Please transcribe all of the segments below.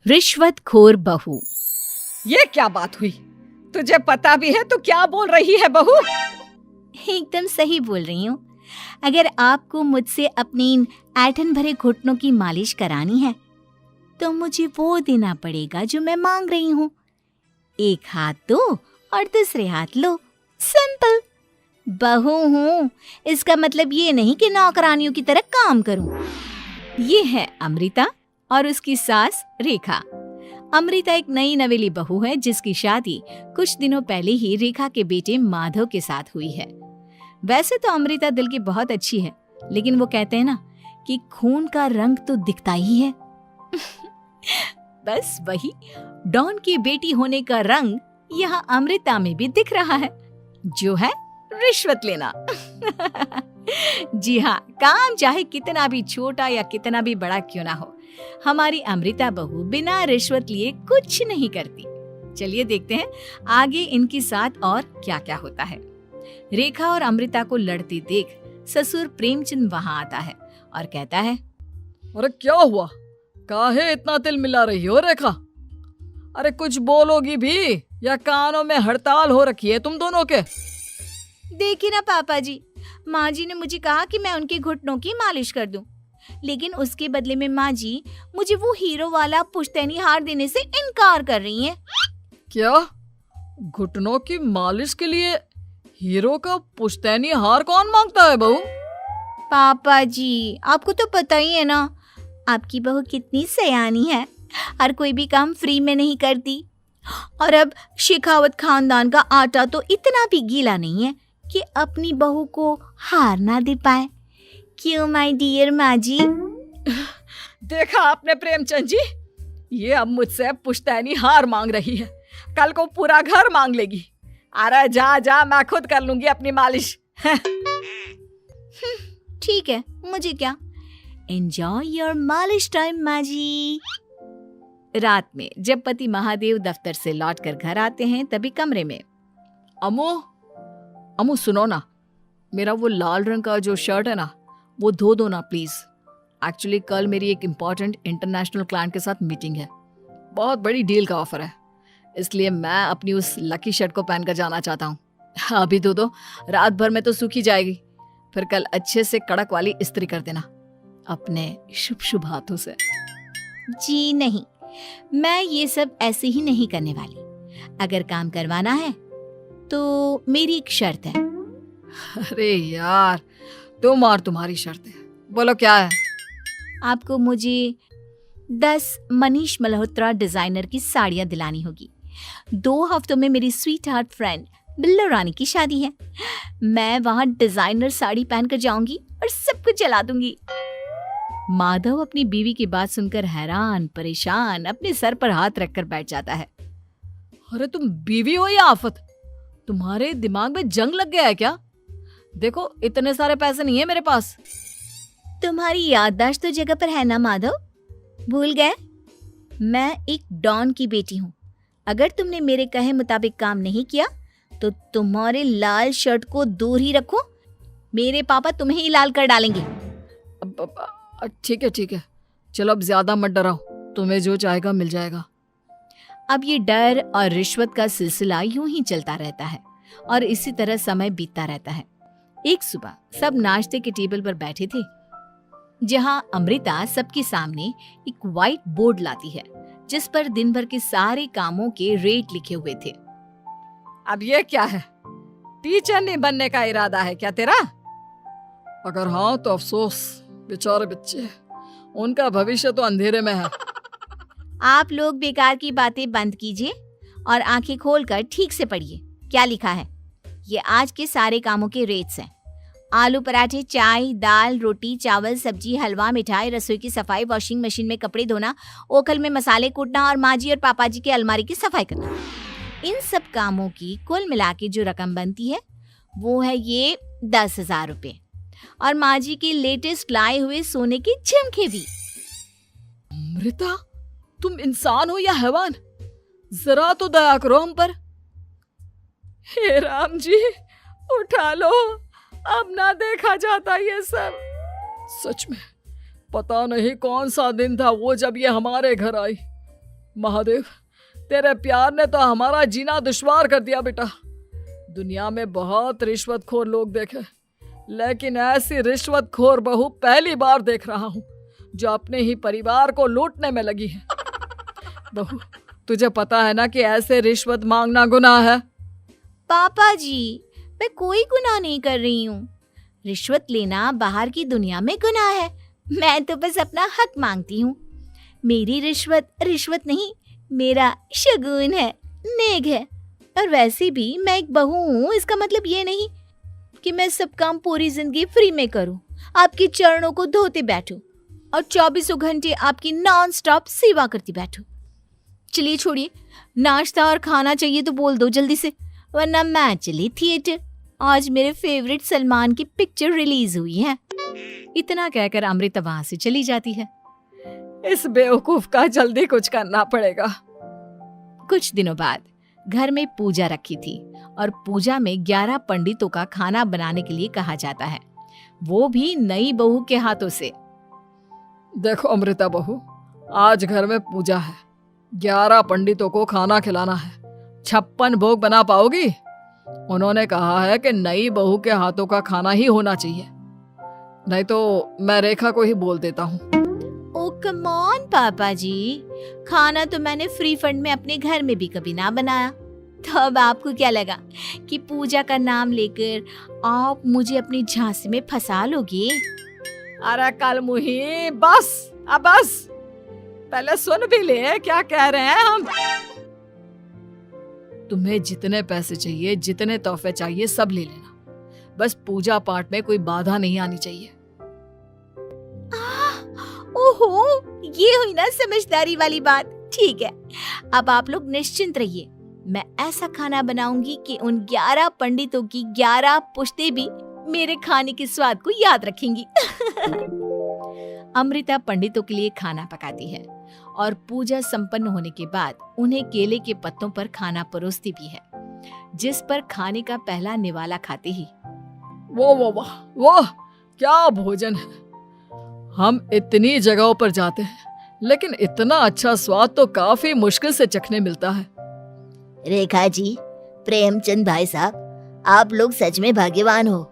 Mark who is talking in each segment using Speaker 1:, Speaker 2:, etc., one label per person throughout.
Speaker 1: रिश्वतखोर बहू।
Speaker 2: ये क्या बात हुई? तुझे पता भी है तो क्या बोल रही है बहू?
Speaker 1: एकदम सही बोल रही हूँ। अगर आपको मुझसे अपनी इन ऐंठन भरे घुटनों की मालिश करानी है तो मुझे वो देना पड़ेगा जो मैं मांग रही हूँ। एक हाथ दो और दूसरे हाथ लो, सिंपल। बहू हूँ, इसका मतलब ये नहीं कि नौकरानियों की तरह काम करूँ। ये है अमृता और उसकी सास रेखा। अमृता एक नई नवेली बहू है जिसकी शादी कुछ दिनों पहले ही रेखा के बेटे माधव के साथ हुई है। वैसे तो अमृता दिल की बहुत अच्छी है, लेकिन वो कहते हैं ना कि खून का रंग तो दिखता ही है। बस वही डॉन की बेटी होने का रंग यहाँ अमृता में भी दिख रहा है, जो है रिश्वत लेना। जी हाँ, काम चाहे कितना भी छोटा या कितना भी बड़ा क्यों ना हो, हमारी अमृता बहू बिना रिश्वत लिए कुछ नहीं करती। चलिए देखते हैं आगे इनके साथ और क्या क्या होता है। रेखा और अमृता को लड़ते देख ससुर प्रेमचंद वहाँ आता है और कहता है,
Speaker 2: अरे क्या हुआ? काहे इतना तिल मिला रही हो रेखा? अरे कुछ बोलोगी भी या कानों में हड़ताल हो रखी है तुम दोनों के?
Speaker 1: देखिए ना पापा जी, माँ जी ने मुझे कहा कि मैं उनके घुटनों की मालिश कर दूं, लेकिन उसके बदले में माँ जी मुझे वो हीरो वाला पुश्तैनी हार देने से इनकार कर रही हैं।
Speaker 2: क्या? घुटनों की मालिश के लिए हीरो का पुश्तैनी हार कौन मांगता है बहू?
Speaker 1: पापा जी, आपको तो पता ही है ना, आपकी बहू कितनी सयानी है, हर कोई भी काम फ्री में नहीं करती। और अब शेखावत खानदान का आटा तो इतना भी गीला नहीं है कि अपनी बहू को हार ना दे पाए। क्यों माय डियर माँ जी?
Speaker 2: देखा आपने प्रेमचंद जी, ये अब मुझसे पुश्तैनी हार मांग रही है, कल को पूरा घर मांग लेगी। अरे जा जा, मैं खुद कर लूंगी अपनी मालिश।
Speaker 1: ठीक है, मुझे क्या। एंजॉय योर मालिश टाइम माँ जी। रात में जब पति महादेव दफ्तर से लौटकर घर आते हैं तभी कमरे में,
Speaker 2: अमू सुनो ना, मेरा वो लाल रंग का जो शर्ट है ना वो धो दो ना प्लीज। एक्चुअली कल मेरी एक इम्पॉर्टेंट इंटरनेशनल क्लाइंट के साथ मीटिंग है, बहुत बड़ी डील का ऑफर है, इसलिए मैं अपनी उस लकी शर्ट को पहनकर जाना चाहता हूँ। अभी धो दो, रात भर में तो सूखी जाएगी, फिर कल अच्छे से कड़क वाली इस्त्री कर देना अपने शुभ शुभ हाथों से।
Speaker 1: जी नहीं, मैं ये सब ऐसे ही नहीं करने वाली। अगर काम करवाना है तो मेरी एक शर्त है।
Speaker 2: अरे यार, तुम और तुम्हारी शर्तें, बोलो क्या है?
Speaker 1: आपको मुझे 10 मनीष मल्होत्रा डिजाइनर की साड़ियां दिलानी होगी। 2 हफ्तों में मेरी स्वीट हार्ट फ्रेंड बिल्लो रानी की शादी है। मैं वहां डिजाइनर साड़ी पहनकर जाऊंगी और सब कुछ जला दूंगी। माधव अपनी बीवी की बात सुनकर हैरान परेशान अपने सर पर हाथ रखकर बैठ जाता है।
Speaker 2: अरे तुम बीवी हो या आफत? तुम्हारे दिमाग में जंग लग गया है क्या? देखो इतने सारे पैसे नहीं है मेरे पास।
Speaker 1: तुम्हारी याददाश्त तो जगह पर है ना माधव, भूल गए? मैं एक डॉन की बेटी हूँ। अगर तुमने मेरे कहे मुताबिक काम नहीं किया तो तुम्हारे लाल शर्ट को दूर ही रखो, मेरे पापा तुम्हें ही लाल कर डालेंगे।
Speaker 2: ठीक है, चलो अब ज्यादा मत डराओ, तुम्हें जो चाहेगा मिल जाएगा।
Speaker 1: अब ये डर और रिश्वत का सिलसिला यूं ही चलता रहता है और इसी तरह समय बीतता रहता है। एक सुबह सब नाश्ते के टेबल पर बैठे थे, जहां अमृता सबके सामने एक व्हाइट बोर्ड लाती है जिस पर दिन भर के सारे कामों के रेट लिखे हुए थे।
Speaker 2: अब ये क्या है? टीचर नहीं बनने का इरादा है क्या तेरा? अगर हाँ तो अफसोस, बेचारे बच्चे, उनका भविष्य तो अंधेरे में है।
Speaker 1: आप लोग बेकार की बातें बंद कीजिए और आंखें खोलकर ठीक से पढ़िए क्या लिखा है। ये आज के सारे कामों के रेट्स हैं। आलू पराठे, चाय, दाल, रोटी, चावल, सब्जी, हलवा, मिठाई, रसोई की सफाई, वॉशिंग मशीन में कपड़े धोना, ओखल में मसाले कूटना और माँ जी और पापा जी के अलमारी की सफाई करना। इन सब कामों की कुल मिला के जो रकम बनती है वो है ये 10,000 रुपए और माँ जी के लेटेस्ट लाए हुए सोने के झुमके भी।
Speaker 2: अमृता, तुम इंसान हो या हैवान? जरा तो दया करो हम पर। हे राम जी, उठा लो, अब ना देखा जाता ये सब। सच में पता नहीं कौन सा दिन था वो जब ये हमारे घर आई। महादेव, तेरे प्यार ने तो हमारा जीना दुश्वार कर दिया बेटा। दुनिया में बहुत रिश्वतखोर लोग देखे, लेकिन ऐसी रिश्वतखोर बहू पहली बार देख रहा हूँ जो अपने ही परिवार को लूटने में लगी है। बहू, तुझे पता है ना कि ऐसे रिश्वत मांगना गुनाह है।
Speaker 1: पापा जी, मैं कोई गुनाह नहीं कर रही हूँ। रिश्वत लेना बाहर की दुनिया में गुनाह है। मैं तो बस अपना हक मांगती हूँ। मेरी रिश्वत रिश्वत नहीं, मेरा शगुन है, नेग है। और वैसे भी मैं एक बहू हूँ, इसका मतलब ये नहीं कि मैं सब काम पूरी जिंदगी फ्री में करूँ, आपके चरणों को धोते बैठूं और 24 घंटे आपकी नॉन स्टॉप सेवा करती बैठूं। चलिए छोड़िए, नाश्ता और खाना चाहिए तो बोल दो जल्दी से, वरना मैं चली थिएटर। आज मेरे फेवरेट सलमान की पिक्चर रिलीज हुई है। इतना कहकर अमृता वहां से चली जाती है।
Speaker 2: इस बेवकूफ का जल्दी कुछ करना पड़ेगा।
Speaker 1: कुछ दिनों बाद घर में पूजा रखी थी और पूजा में 11 पंडितों का खाना बनाने के लिए कहा जाता है, वो भी नई बहू के हाथों से।
Speaker 2: देखो अमृता बहू, आज घर में पूजा है, 11 पंडितों को खाना खिलाना है। 56 भोग बना पाओगी? उन्होंने कहा है कि नई बहू के हाथों का खाना ही होना चाहिए, नहीं तो मैं रेखा को ही बोल देता हूँ।
Speaker 1: ओ कम ऑन पापा जी, खाना तो मैंने फ्री फंड में अपने घर में भी कभी ना बनाया, तो अब आपको क्या लगा कि पूजा का नाम लेकर आप मुझे अपनी झांसी में फंसा लोगे?
Speaker 2: अरे कल मुही, बस अब बस, पहले सुन भी ले क्या कह रहे हैं हम। तुम्हें जितने पैसे चाहिए, जितने तोहफे चाहिए, सब ले लेना, बस पूजा पाठ में कोई बाधा नहीं आनी चाहिए।
Speaker 1: ओहो, ये हुई ना समझदारी वाली बात। ठीक है, अब आप लोग निश्चिंत रहिए, मैं ऐसा खाना बनाऊंगी कि उन 11 पंडितों की 11 पुश्तें भी मेरे खाने के स्वाद को याद रखेंगी। अमृता पंडितों के लिए खाना पकाती है और पूजा संपन्न होने के बाद उन्हें केले के पत्तों पर खाना परोसती भी है, जिस पर खाने का पहला निवाला खाते ही वो क्या भोजन है। हम इतनी जगहों पर जाते हैं, लेकिन इतना अच्छा स्वाद तो काफी मुश्किल से चखने मिलता है।
Speaker 3: रेखा जी, प्रेमचंद भाई साहब, आप लोग सच में भाग्यवान हो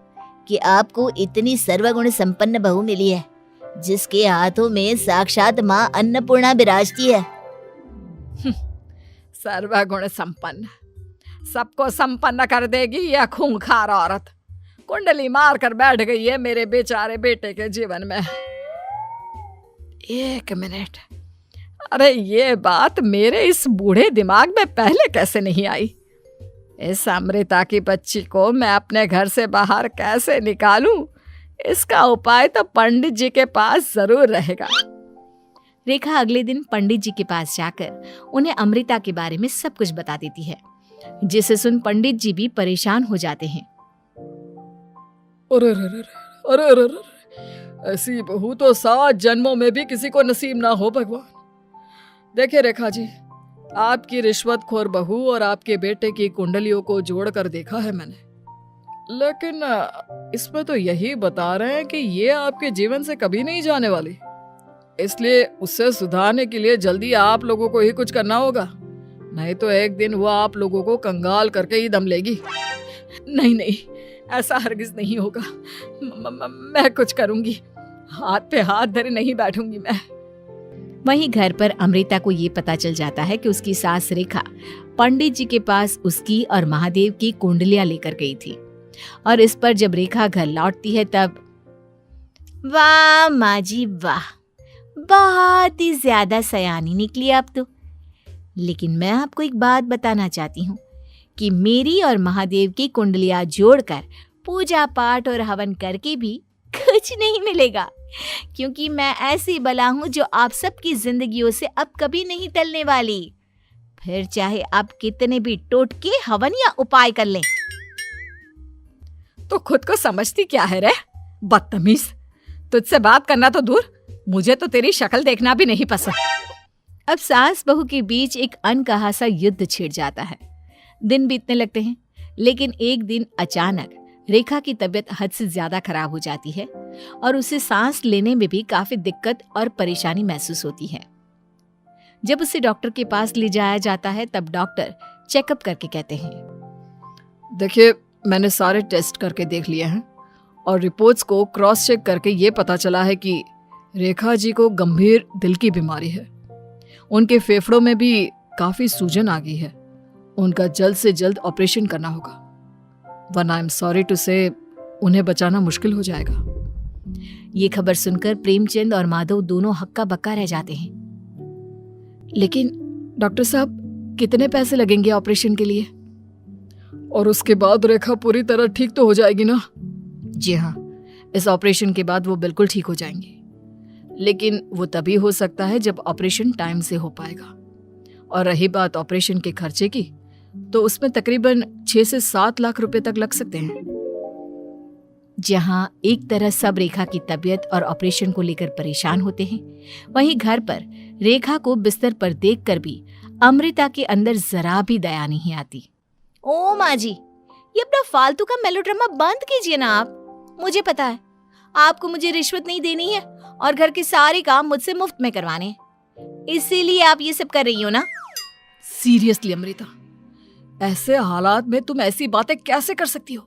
Speaker 3: कि आपको इतनी सर्वगुण संपन्न बहू मिली है, जिसके हाथों में साक्षात माँ अन्नपूर्णा विराजती है।
Speaker 2: सर्वगुण संपन्न, सबको संपन्न कर देगी यह खूंखार औरत। कुंडली मार कर बैठ गई है मेरे बेचारे बेटे के जीवन में। एक मिनट, अरे ये बात मेरे इस बूढ़े दिमाग में पहले कैसे नहीं आई? इस अमृता की बच्ची को मैं अपने घर से बाहर कैसे निकालूं? इसका उपाय तो पंडित जी के पास जरूर रहेगा।
Speaker 1: रेखा अगले दिन पंडित जी के पास जाकर उन्हें अमृता के बारे में सब कुछ बता देती है, जिसे सुन पंडित जी भी परेशान हो जाते हैं।
Speaker 2: अरे अरे अरे अरे अरे, ऐसी बहू तो 7 जन्मों में भी किसी को नसीब ना हो भगवान। देखिए रेखा जी, आपकी रिश्वतखोर बहू और आपके बेटे की कुंडलियों को जोड़कर देखा है मैंने, लेकिन इसमें तो यही बता रहे हैं कि ये आपके जीवन से कभी नहीं जाने वाली। इसलिए उससे सुधारने के लिए जल्दी आप लोगों को ही कुछ करना होगा, नहीं तो एक दिन वो आप लोगों को कंगाल करके ही दम लेगी। नहीं नहीं, ऐसा हरगिज नहीं होगा। मैं कुछ करूंगी, हाथ पे हाथ धरे नहीं बैठूंगी मैं।
Speaker 1: वहीं घर पर अमृता को ये पता चल जाता है कि उसकी सास रेखा पंडित जी के पास उसकी और महादेव की कुंडलियां लेकर गई थी, और इस पर जब रेखा घर लौटती है तब वाह माँ जी वाह, बहुत ही ज्यादा सयानी निकली आप तो। लेकिन मैं आपको एक बात बताना चाहती हूँ कि मेरी और महादेव की कुंडलियां जोड़कर पूजा पाठ और हवन करके भी कुछ नहीं मिलेगा, क्योंकि मैं ऐसी बला हूं जो आप सबकी जिंदगियों से अब कभी नहीं टलने वाली, फिर चाहे आप कितने भी टोटके हवन या उपाय कर लें।
Speaker 2: तो खुद को समझती क्या है रे बदतमीज, तुझसे बात करना तो दूर, मुझे तो तेरी शक्ल देखना भी नहीं पसंद।
Speaker 1: अब सास बहू के बीच एक अनकहा सा युद्ध छिड़ जाता है। दिन बीतने लगते हैं, लेकिन एक दिन अचानक रेखा की तबीयत हद से ज्यादा खराब हो जाती है और उसे सांस लेने में भी काफी दिक्कत और परेशानी महसूस होती है। जब उसे डॉक्टर के पास ले जाया जाता है तब डॉक्टर चेकअप करके कहते हैं,
Speaker 2: देखिए, मैंने सारे टेस्ट करके देख लिए हैं और रिपोर्ट्स को क्रॉस चेक करके ये पता चला है कि रेखा जी को गंभीर दिल की बीमारी है। उनके फेफड़ों में भी काफी सूजन आ गई है। उनका जल्द से जल्द ऑपरेशन करना होगा, वरना आई एम सॉरी टू से उन्हें बचाना मुश्किल हो जाएगा।
Speaker 1: ये खबर सुनकर प्रेमचंद और माधव दोनों हक्का बक्का रह जाते हैं।
Speaker 2: लेकिन डॉक्टर साहब, कितने पैसे लगेंगे ऑपरेशन के लिए? और उसके बाद रेखा पूरी तरह ठीक तो हो जाएगी ना?
Speaker 1: जी हाँ,
Speaker 2: इस ऑपरेशन के बाद वो बिल्कुल ठीक हो जाएंगे, लेकिन वो तभी हो सकता है जब ऑपरेशन टाइम से हो पाएगा। और रही बात ऑपरेशन के खर्चे की, तो उसमें तकरीबन 6 से 7 लाख रुपए तक लग सकते हैं।
Speaker 1: जहां एक तरह सब रेखा की तबीयत और ऑपरेशन को लेकर परेशान होते हैं, वहीं घर पर रेखा को बिस्तर पर देखकर भी अमृता के अंदर जरा भी दया नहीं आती। ओ माँ जी, ये अपना फालतू का मेलोड्रामा बंद कीजिए ना आप। मुझे पता है आपको मुझे रिश्वत नहीं देनी है और घर के सारे काम मुझसे मुफ्त में करवाने हैं, इसीलिए आप ये सब कर रही हो ना।
Speaker 2: सीरियसली अमृता, ऐसे हालात में तुम ऐसी बातें कैसे कर सकती हो?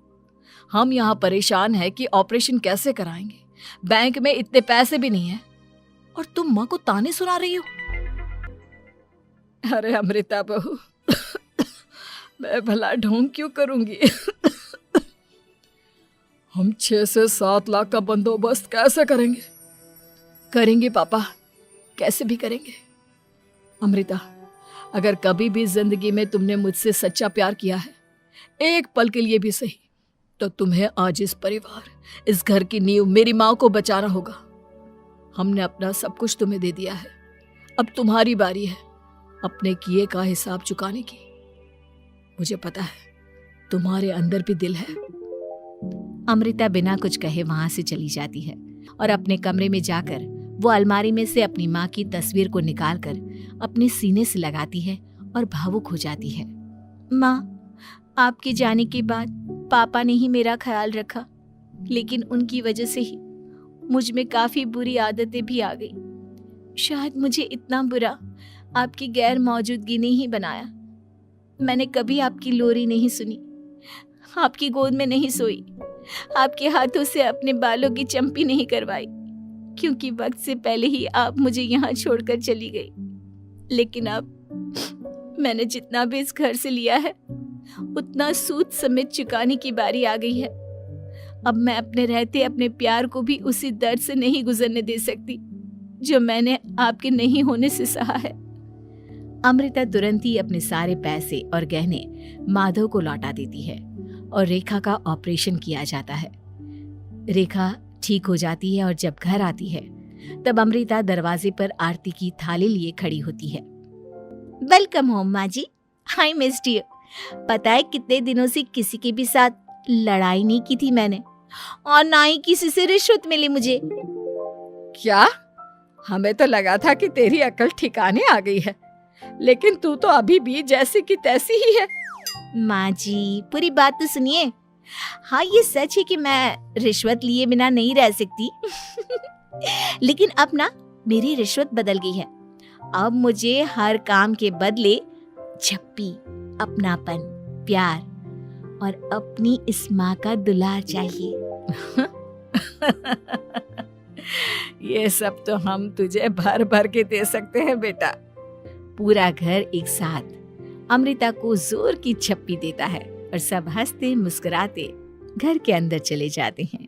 Speaker 2: हम यहाँ परेशान हैं कि ऑपरेशन कैसे कराएंगे, बैंक में इतने पैसे भी नहीं है, और तुम माँ को ताने सुना रही हो। अरे अमृता बहू, मैं भला ढोंग क्यों करूंगी? हम 6 से 7 लाख का बंदोबस्त कैसे करेंगे? करेंगे पापा, कैसे भी करेंगे। अमृता, अगर कभी भी जिंदगी में तुमने मुझसे सच्चा प्यार किया है, एक पल के लिए भी सही, तो तुम्हें आज इस परिवार, इस घर की नींव, मेरी माँ को बचाना होगा। हमने अपना सब कुछ तुम्हें दे दिया है, अब तुम्हारी बारी है अपने किए का हिसाब चुकाने की। मुझे पता है तुम्हारे अंदर भी दिल है।
Speaker 1: अमृता बिना कुछ कहे वहां से चली जाती है और अपने कमरे में जाकर वो अलमारी में से अपनी माँ की तस्वीर को निकालकर अपने सीने से लगाती है और भावुक हो जाती है। माँ, आपके जाने के बाद पापा ने ही मेरा ख्याल रखा, लेकिन उनकी वजह से ही मुझ में काफी बुरी आदतें भी आ गई। शायद मुझे इतना बुरा आपकी गैर मौजूदगी ने ही बनाया। मैंने कभी आपकी लोरी नहीं सुनी, आपकी गोद में नहीं सोई, आपके हाथों से अपने बालों की चंपी नहीं करवाई, क्योंकि वक्त से पहले ही आप मुझे यहाँ छोड़कर चली गई। लेकिन अब मैंने जितना भी इस घर से लिया है, उतना सूद समेत चुकाने की बारी आ गई है। अब मैं अपने रहते अपने प्यार को भी उसी दर्द से नहीं गुजरने दे सकती जो मैंने आपके नहीं होने से सहा है। अमृता तुरंत ही अपने सारे पैसे और गहने माधव को लौटा देती है और रेखा का ऑपरेशन किया जाता है। रेखा ठीक हो जाती है और जब घर आती है तब अमृता दरवाजे पर आरती की थाली लिए खड़ी होती है। वेलकम होम माँ जी, आई मिस्ड यू। पता है कितने दिनों से किसी के भी साथ लड़ाई नहीं की थी मैंने, और ना ही किसी से रिश्वत मिली मुझे।
Speaker 2: क्या? हमें तो लगा था कि तेरी अकल ठिकाने आ गई है, लेकिन तू तो अभी भी जैसी की तैसी ही है।
Speaker 1: माँ जी, पूरी बात तो सुनिए। हाँ, ये सच है कि मैं रिश्वत लिए बिना नहीं रह सकती लेकिन अब ना मेरी रिश्वत बदल गई है। अब मुझे हर काम के बदले झप्पी, अपनापन, प्यार और अपनी इस माँ का दुलार चाहिए
Speaker 2: ये सब तो हम तुझे भर भर के दे सकते हैं बेटा।
Speaker 1: पूरा घर एक साथ अमृता को जोर की झप्पी देता है और सब हंसते मुस्कुराते घर के अंदर चले जाते हैं।